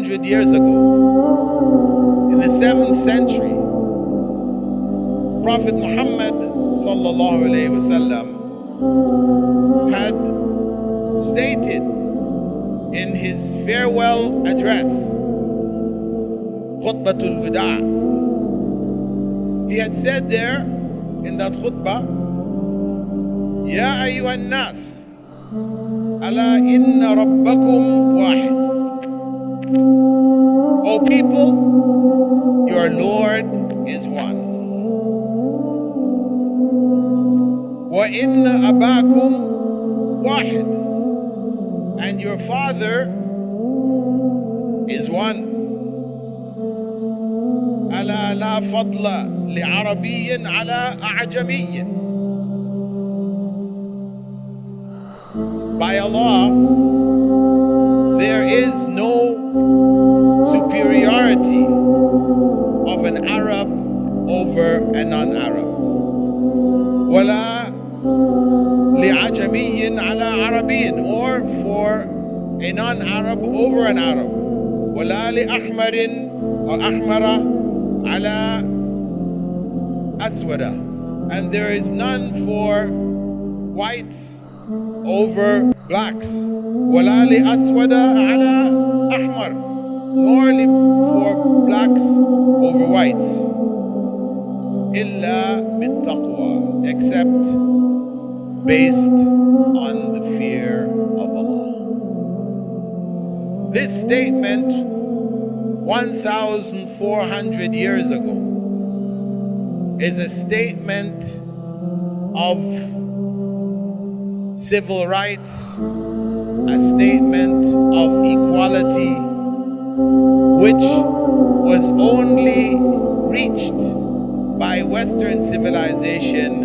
400 years ago, in the 7th century, Prophet Muhammad sallallahu alayhi wasallam had stated in his farewell address, khutbatul wida', he had said there in that khutbah, Ya ayyuhan nas, ala inna rabbakum wahid. O people, your Lord is one. Wa inna abakum wahid, and your father is one. Ala la fadla li arabiyyin ala a'jamiyyin. By Allah, there is no superiority of an Arab over a non-Arab. Wala li'ajamiyyin ala arabiyyin, or for a non-Arab over an Arab. Wala li'ahmarin or ahmara ala aswada, and there is none for whites over blacks. Wala li aswada ala ahmar, nor for blacks over whites. Illa bit taqwa, except based on the fear of Allah. This statement 1,400 years ago is a statement of civil rights, a statement of equality, which was only reached by Western civilization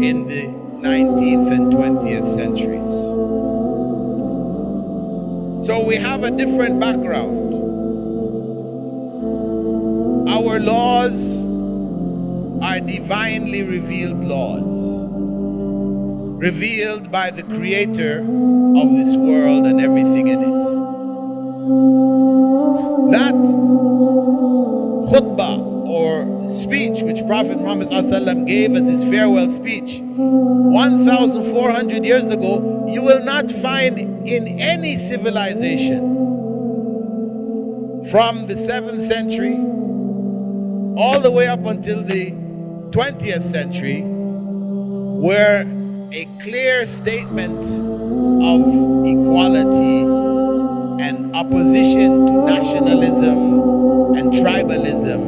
in the 19th and 20th centuries. So we have a different background. Our laws are divinely revealed laws, revealed by the creator of this world and everything in it. That khutbah or speech which Prophet Muhammad ﷺ gave as his farewell speech 1,400 years ago, you will not find in any civilization from the 7th century all the way up until the 20th century where a clear statement of equality and opposition to nationalism and tribalism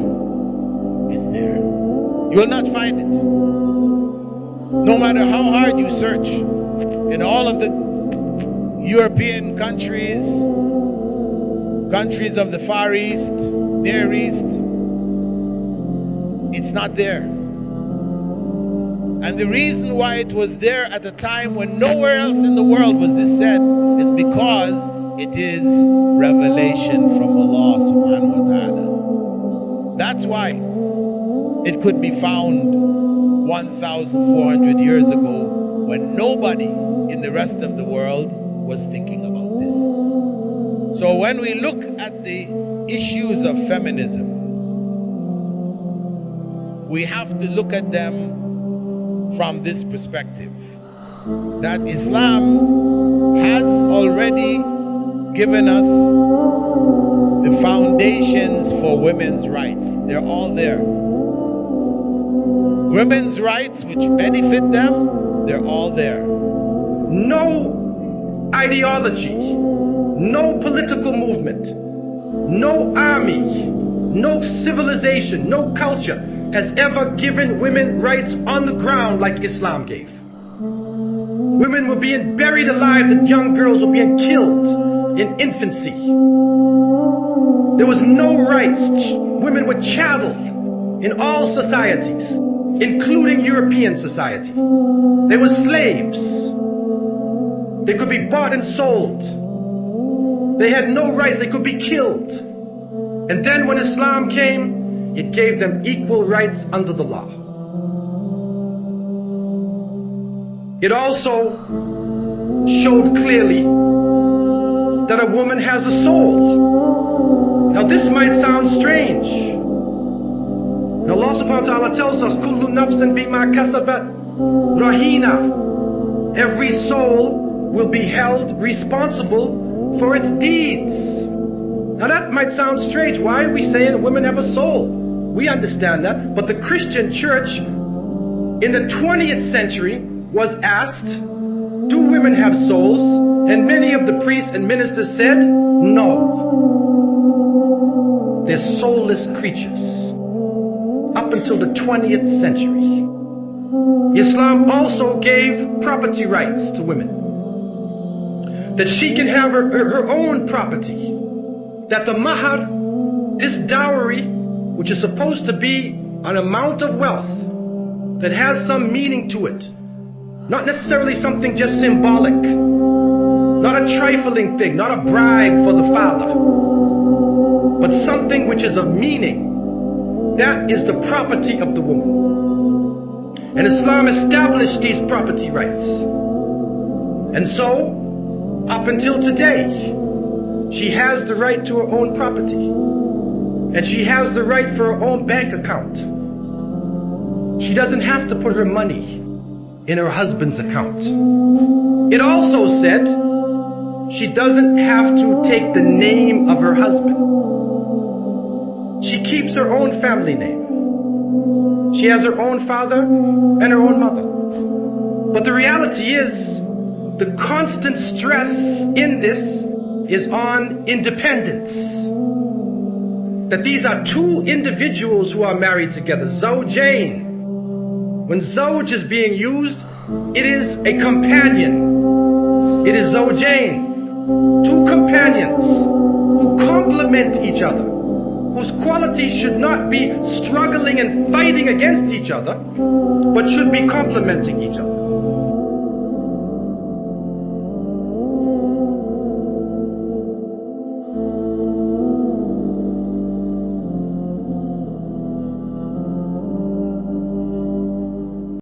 is there. You will not find it. No matter how hard you search in all of the European countries, countries of the Far East, Near East, it's not there. And the reason why it was there at a time when nowhere else in the world was this said is because it is revelation from Allah subhanahu wa ta'ala. That's why it could be found 1,400 years ago when nobody in the rest of the world was thinking about this. So when we look at the issues of feminism, we have to look at them from this perspective, that Islam has already given us the foundations for women's rights. They're all there. Women's rights which benefit them, they're all there. No ideology, no political movement, no army, no civilization, no culture has ever given women rights on the ground like Islam gave. Women were being buried alive, the young girls were being killed in infancy. There was no rights. Women were chattel in all societies, including European society. They were slaves. They could be bought and sold. They had no rights, they could be killed. And then when Islam came, it gave them equal rights under the law. It also showed clearly that a woman has a soul. Now this might sound strange. Now Allah subhanahu wa ta'ala tells us, Kullu nafsin bima kasabat rahina. Every soul will be held responsible for its deeds. Now that might sound strange. Why are we saying women have a soul? We understand that. But the Christian church in the 20th century was asked, do women have souls? And many of the priests and ministers said, no. They're soulless creatures. Up until the 20th century. Islam also gave property rights to women. That she can have her own property. That the mahar, this dowry, which is supposed to be an amount of wealth that has some meaning to it, not necessarily something just symbolic, not a trifling thing, not a bribe for the father, but something which is of meaning. That is the property of the woman. And Islam established these property rights. And so, up until today, she has the right to her own property. And she has the right for her own bank account. She doesn't have to put her money in her husband's account. It also said she doesn't have to take the name of her husband. She keeps her own family name. She has her own father and her own mother. But the reality is, the constant stress in this is on independence. That these are two individuals who are married together, zawjain. When zawj is being used, it is a companion. It is zawjain, two companions who complement each other, whose qualities should not be struggling and fighting against each other, but should be complementing each other.